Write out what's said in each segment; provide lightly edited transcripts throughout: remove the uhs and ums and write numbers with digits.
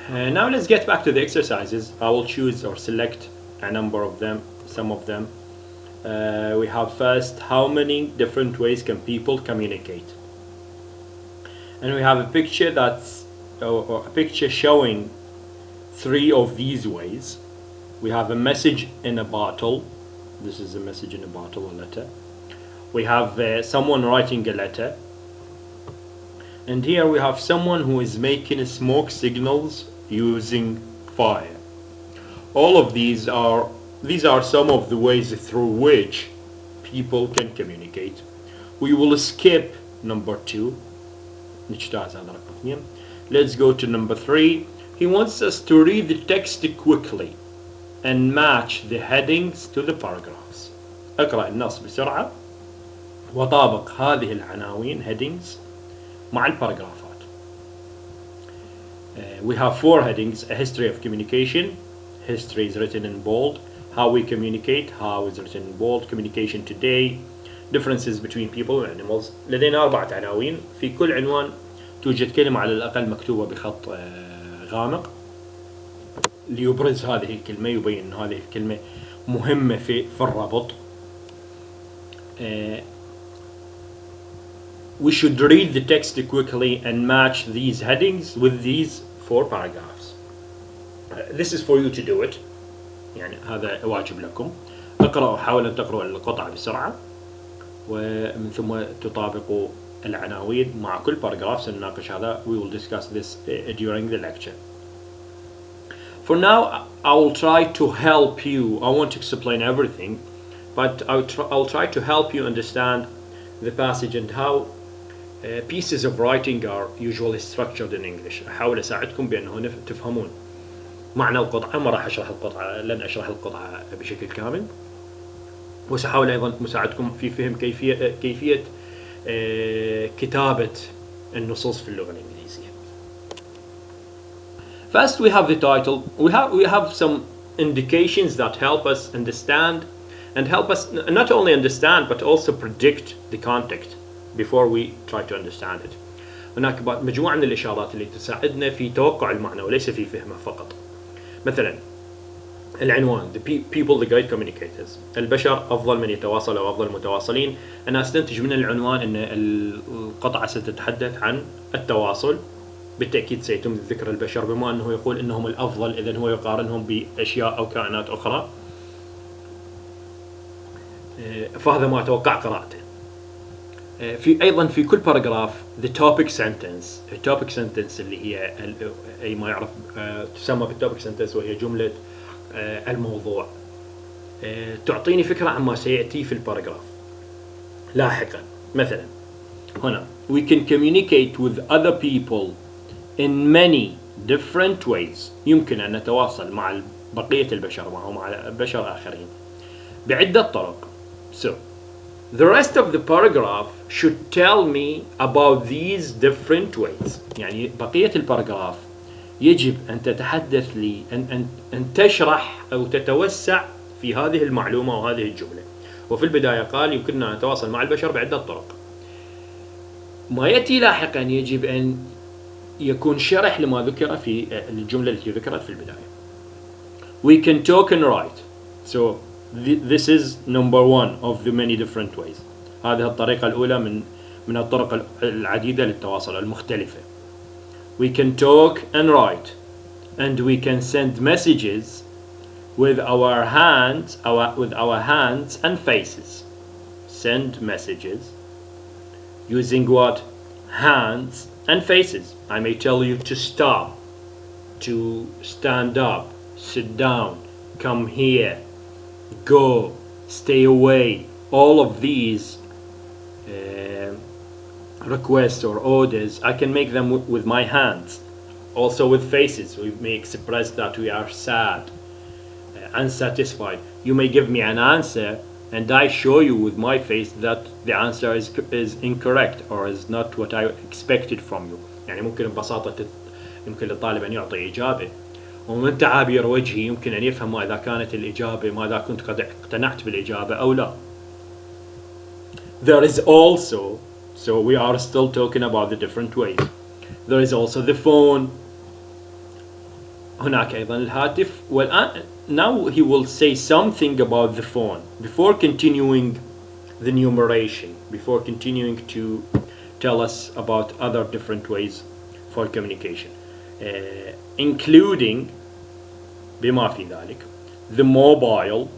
Now let's get back to the exercises. I will choose or select a number of them, some of them. We have first, how many different ways can people communicate? And we have a picture that's or a picture showing 3 of these ways. We have a message in a bottle. This is a message in a bottle, a letter. We have someone writing a letter. And here we have someone who is making smoke signals using fire. All of these are some of the ways through which people can communicate. We will skip number 2. Let's go to number 3. He wants us to read the text quickly and match the headings to the paragraphs. اقرأ النص بسرعة وطابق هذه العناوين headings مع الباراجرافات. We have 4 headings: a history of communication. History is written in bold. How we communicate, how is written in bold. Communication today. Differences between people and animals. لدينا 4 عناوين. في كل عنوان توجد كلمة على الأقل مكتوبة بخط غامق ليبرز هذه الكلمة، يبين أن هذه الكلمة مهمة في الربط. We should read the text quickly and match these headings with these 4 paragraphs. This is for you to do it. يعني هذا واجب لكم. اقرأوا، حاولوا أن تقرأوا القطع بسرعة ومن ثم تطابقوا العناوين مع كل paragraph. سنناقش هذا. We will discuss this during the lecture. For now, I will try to help you. I won't explain everything, but I'll try to help you understand the passage and how pieces of writing are usually structured in English. أحاول أساعدكم بأنه تفهمون معنى القطعة. ما راح أشرح القطعة، لن أشرح القطعة بشكل كامل، وسأحاول أيضا مساعدكم في فهم كيفية كتابة النصوص في اللغة الإنجليزية. First, we have the title. We have some indications that help us understand and help us not only understand but also predict the context before we try to understand it. هناك مجموعة من الإشارات اللي تساعدنا في توقع المعنى وليس في فهمه فقط. مثلا العنوان the people the great communicators. البشر أفضل من يتواصل أو أفضل المتواصلين. أنا أستنتج من العنوان أن القطعة ستتحدث عن التواصل. بالتأكيد سيتم ذكر البشر بما أنه يقول أنهم الأفضل، إذن هو يقارنهم بأشياء أو كائنات أخرى. فهذا ما أتوقع قراءته. في أيضا في كل باراجراف the topic sentence. التوبيك sentence اللي هي أي ما يعرف تسمى بالتوبيك sentence، وهي جملة الموضوع. تعطيني فكرة عما سيأتي في الباراجراف لاحقا. مثلا هنا we can communicate with other people in many different ways. يمكن أن نتواصل مع بقية البشر مع بشر آخرين بعدة طرق. So the rest of the paragraph should tell me about these different ways. يعني بقية الباراجراف يجب أن تتحدث لي أن تشرح أو تتوسع في هذه المعلومة وهذه الجملة. وفي البداية قال يمكننا أن نتواصل مع البشر بعدة طرق. ما يأتي لاحقا يجب أن يكون شرح لما ذكر في الجملة التي ذكرت في البداية. We can talk and write. So this is number 1 of the many different ways. هذه الطريقة الأولى من الطرق العديدة للتواصل المختلفة. We can talk and write, and we can send messages with our hands and faces. Send messages using what? Hands and faces. I may tell you to stop, to stand up, sit down, come here, go, stay away. All of these requests or orders, I can make them with my hands. Also with faces, we may express that we are sad, unsatisfied. You may give me an answer and I show you with my face that the answer is incorrect or is not what I expected from you. يعني ممكن ببساطة يمكن للطالب أن يعطي إجابة ومن تعابير وجهي يمكن أن يفهم إذا كانت الإجابة ماذا كنت قد اقتنعت بالإجابة أو لا. There is also, so we are still talking about the different ways. There is also the phone. هناك أيضا الهاتف. والآن now he will say something about the phone before continuing the enumeration, before continuing to tell us about other different ways for communication, including بما في ذلك the mobile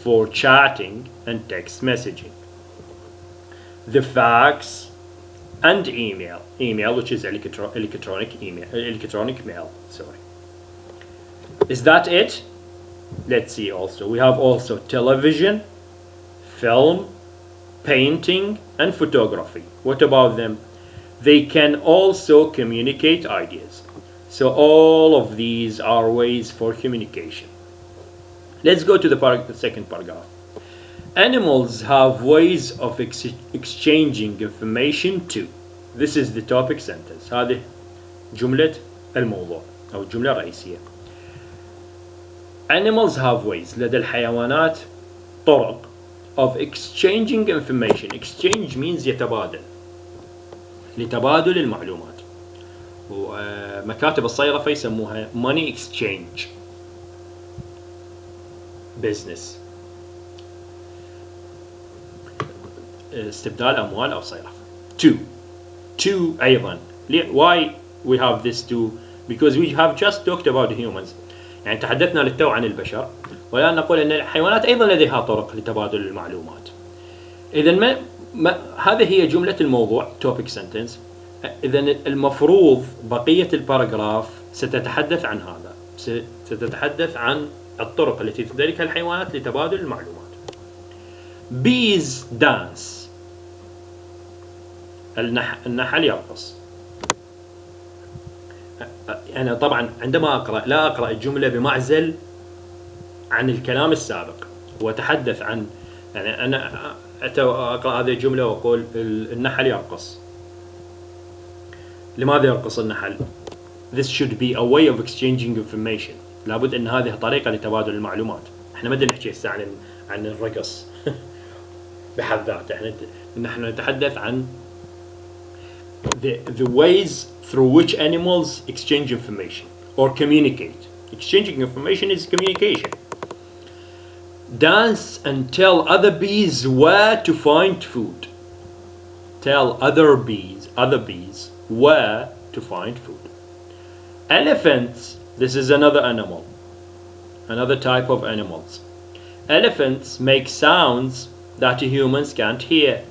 for chatting and text messaging, the fax and email which is electronic mail, sorry. Is that it? Let's see. Also we have also television, film, painting and photography. What about them? They can also communicate ideas. So all of these are ways for communication. Let's go to the second paragraph. Animals have ways of exchanging information too. This is the topic sentence. هذه جملة الموضوع أو الجملة الرئيسية. Animals have ways. لدى الحيوانات طرق of exchanging information. Exchange means يتبادل، لتبادل المعلومات. ومكاتب الصيرفة يسموها money exchange business، استبدال أموال أو صيرفة. Two أيضا. Why we have this two? Because we have just talked about humans. يعني تحدثنا للتو عن البشر، والآن نقول أن الحيوانات أيضا لديها طرق لتبادل المعلومات. إذا هذه هي جملة الموضوع topic sentence. إذا المفروض بقية الباراجراف ستتحدث عن هذا، ستتحدث عن الطرق التي تمتلكها الحيوانات لتبادل المعلومات. Bees dance. النحل يرقص. أنا طبعا عندما أقرأ لا أقرأ الجملة بمعزل عن الكلام السابق وأتحدث عن، يعني أنا أقرأ هذه الجملة وأقول النحل يرقص. لماذا يرقص النحل؟ This should be a way of exchanging information. لابد أن هذه طريقة لتبادل المعلومات. إحنا ما بدنا نحكي هسه عن الرقص بحد ذاته. نحن نتحدث عن the ways through which animals exchange information or communicate. Exchanging information is communication. Dance and tell other bees where to find food. Tell other bees where to find food. Elephants, this is another animal, another type of animals. Elephants make sounds that humans can't hear.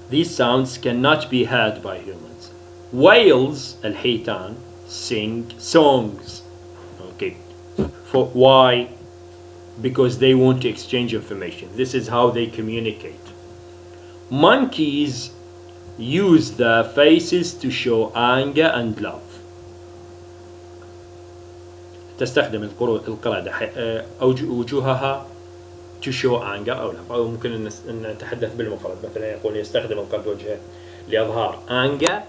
These sounds cannot be heard by humans. Whales, الحيتان, sing songs. Okay. For why? Because they want to exchange information. This is how they communicate. Monkeys use their faces to show anger and love. تستخدم القردة وجوهها to show anger أو love، أو ممكن أن نتحدث بالمفرد، مثلا يقول يستخدم القرد وجهه لإظهار anger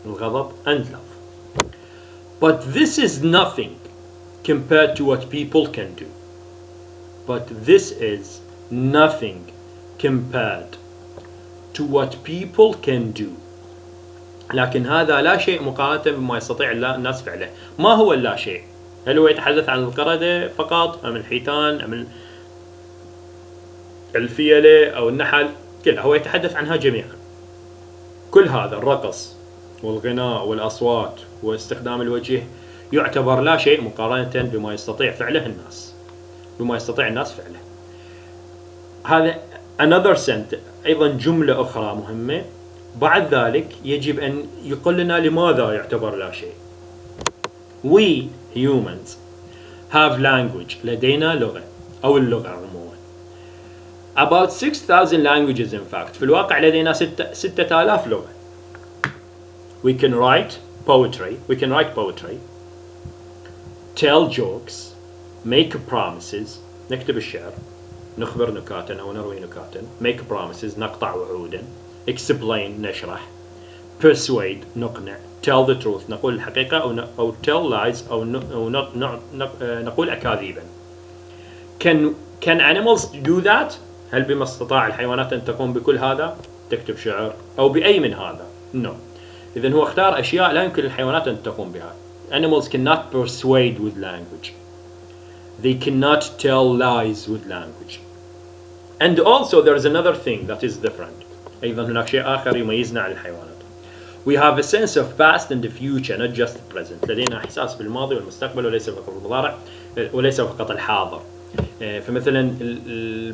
الغضب and love. But this is nothing compared to what people can do. But this is nothing compared to what people can do. لكن هذا لا شيء مقارنة بما يستطيع الناس فعله. ما هو اللا شيء؟ هل هو يتحدث عن القردة فقط أم الحيتان أم الفيلة أو النحل؟ كلها هو يتحدث عنها جميعا. كل هذا الرقص والغناء والأصوات واستخدام الوجه يعتبر لا شيء مقارنة بما يستطيع فعله الناس، بما يستطيع الناس فعله. هذا another sentence، أيضا جملة أخرى مهمة. بعد ذلك يجب أن يقول لنا لماذا يعتبر لا شيء. We humans have language. لدينا لغة أو اللغة عموما. About 6,000 languages in fact. في الواقع لدينا 6,000 لغة. We can write poetry, tell jokes, make promises، نكتب الشعر، نخبر نكاتا أو نروي نكاتا، make promises نقطع وعودا، explain نشرح، persuade نقنع، tell the truth نقول الحقيقة أو tell lies أو نقول أكاذيبا. Can animals do that؟ هل بما استطاع الحيوانات أن تقوم بكل هذا؟ تكتب شعر أو بأي من هذا؟ No. إذن هو اختار أشياء لا يمكن للحيوانات أن تقوم بها. Animals cannot persuade with language. They cannot tell lies with language. And also there is another thing that is different. أيضا هناك شيء آخر يميزنا عن الحيوانات. We have a sense of past and the future, not just the present. لدينا إحساس بالماضي والمستقبل وليس فقط المضارع وليس فقط الحاضر. فمثلا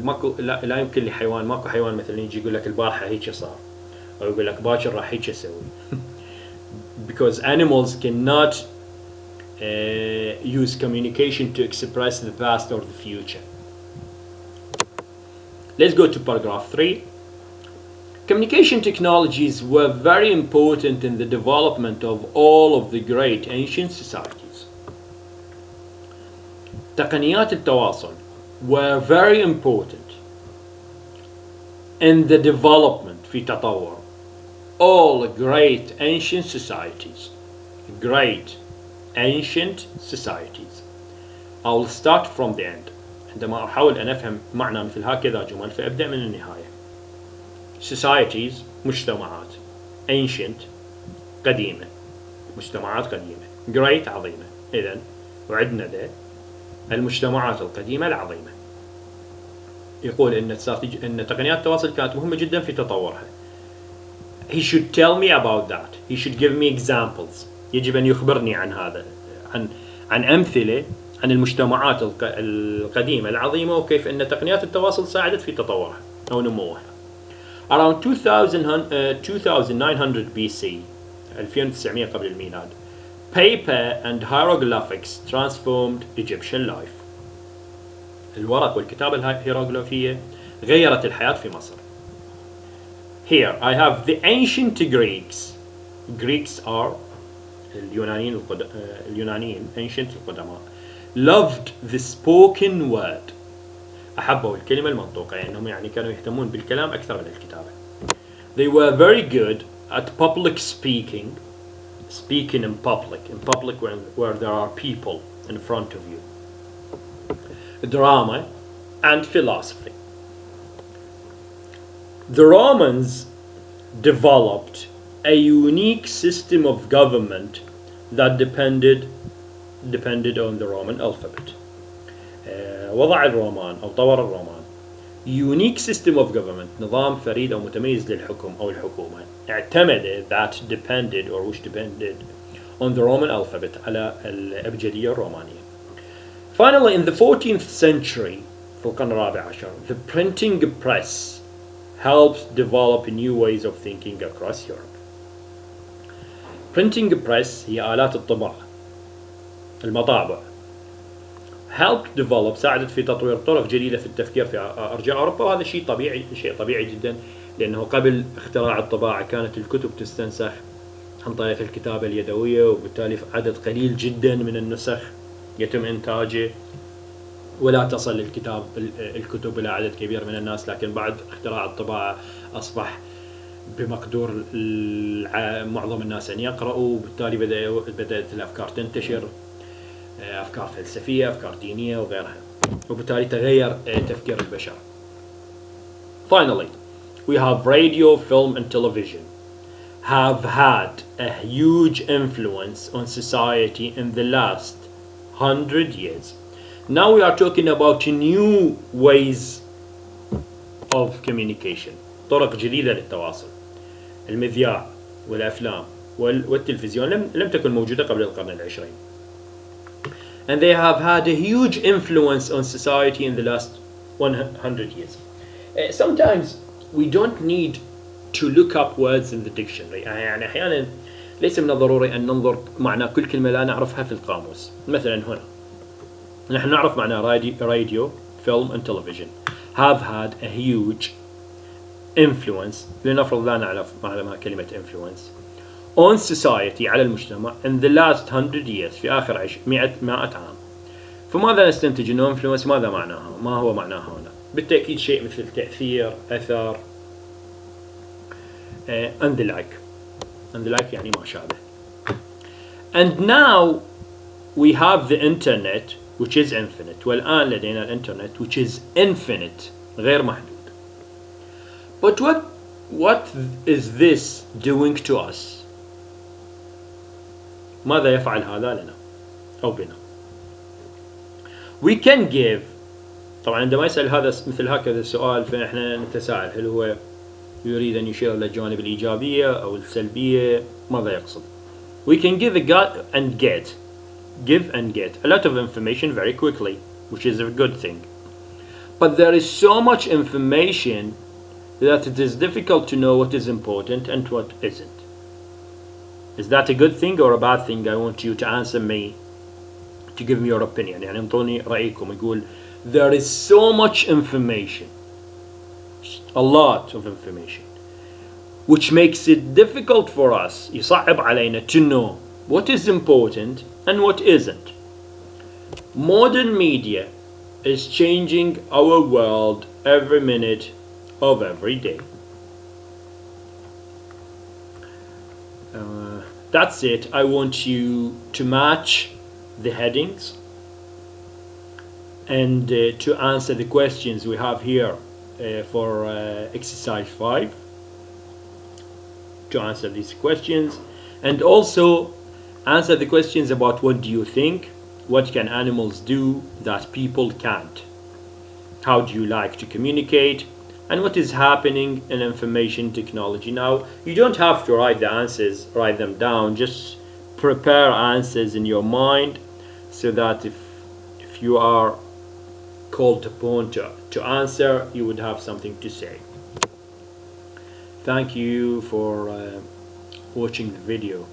ماكو لا يمكن لحيوان، ماكو حيوان مثلا يجي يقول لك البارحة هيك صار، أو يقول لك باكر راح هيك أسوي. Because animals cannot use communication to express the past or the future. Let's go to paragraph 3. Communication technologies were very important in the development of all of the great ancient societies. تقنيات التواصل were very important in the development في تطور all great ancient societies. Great ancient societies. I will start from the end. عندما أحاول أن أفهم معنى مثل هكذا جمل فأبدأ من النهاية. Societies مجتمعات. Ancient قديمة. مجتمعات قديمة. Great عظيمة. إذن وعدنا ذا المجتمعات القديمة العظيمة. يقول إن تقنيات التواصل كانت مهمة جدا في تطورها. He should tell me about that. He should give me examples. يجب أن يخبرني عن هذا، عن أمثلة عن المجتمعات القديمة العظيمة وكيف أن تقنيات التواصل ساعدت في تطورها أو نموها. Around 2900 BC 2900 قبل الميلاد paper and hieroglyphics transformed Egyptian life. الورق والكتابة الهيروغليفية غيرت الحياة في مصر. Here I have the ancient Greeks. Greeks are اليونانيين ancient القدماء. Loved the spoken word. أحبوا الكلمة المنطوقة، يعني يعني كانوا يهتمون بالكلام أكثر من الكتابة. They were very good at public speaking in public where there are people in front of you. Drama and philosophy. The Romans developed a unique system of government that depended on the Roman alphabet. وضع الرومان أو طور الرومان unique system of government نظام فريد أو متميز للحكم أو الحكومة اعتمد which depended on the Roman alphabet على الأبجدية الرومانية. Finally, in the 14th century في القرن الرابع عشر the printing press helped develop new ways of thinking across Europe. Printing press هي آلات الطباعة المطابع helped develop ساعدت في تطوير طرق جديدة في التفكير في أرجاء أوروبا، وهذا شيء طبيعي جدا، لأنه قبل اختراع الطباعة كانت الكتب تستنسخ عن طريق الكتابة اليدوية، وبالتالي عدد قليل جدا من النسخ يتم إنتاجه ولا تصل الكتب إلى عدد كبير من الناس. لكن بعد اختراع الطباعة أصبح بمقدور معظم الناس أن يقرأوا، وبالتالي بدأت الأفكار تنتشر، أفكار فلسفية، أفكار دينية وغيرها، وبالتالي تغير تفكير البشر. Finally, we have radio, film and television have had a huge influence on society in the last 100 years. Now we are talking about new ways of communication. طرق جديدة للتواصل. المذياع والأفلام والتلفزيون لم تكن موجودة قبل القرن العشرين. And they have had a huge influence on society in the last 100 years. Sometimes we don't need to look up words in the dictionary. يعني أحيانا ليس من الضروري أن ننظر معنى كل كلمة لا نعرفها في القاموس. مثلا هنا نحن نعرف معنى radio, film and television have had a huge influence. لنفرض لا نعرف معنى كلمة influence on society على المجتمع in the last 100 years في آخر 100 عام. فماذا نستنتج أنه influence؟ ماذا معناها؟ ما هو معناها هنا؟ بالتأكيد شيء مثل تأثير، أثر and the like يعني ما شابه. And now we have the internet which is infinite. والآن لدينا الانترنت which is infinite غير محدود. But what is this doing to us? ماذا يفعل هذا لنا أو بنا. We can give. طبعا عندما يسأل هذا مثل هكذا السؤال فإحنا نتساءل هل هو يريد أن يشير إلى الجوانب الإيجابية أو السلبية، ماذا يقصد. We can give and get a lot of information very quickly, which is a good thing. But there is so much information that it is difficult to know what is important and what isn't. Is that a good thing or a bad thing? I want you to answer me, to give me your opinion. يعني انطوني رأيكم. يقول there is so much information, a lot of information, which makes it difficult for us, يصعب علينا, to know what is important and what isn't. Modern media is changing our world every minute of every day. That's it. I want you to match the headings and to answer the questions we have here for exercise 5, to answer these questions, and also answer the questions about what do you think, what can animals do that people can't, how do you like to communicate, and what is happening in information technology. Now, you don't have to write the answers, write them down, just prepare answers in your mind so that if you are called upon to answer, you would have something to say. Thank you for watching the video.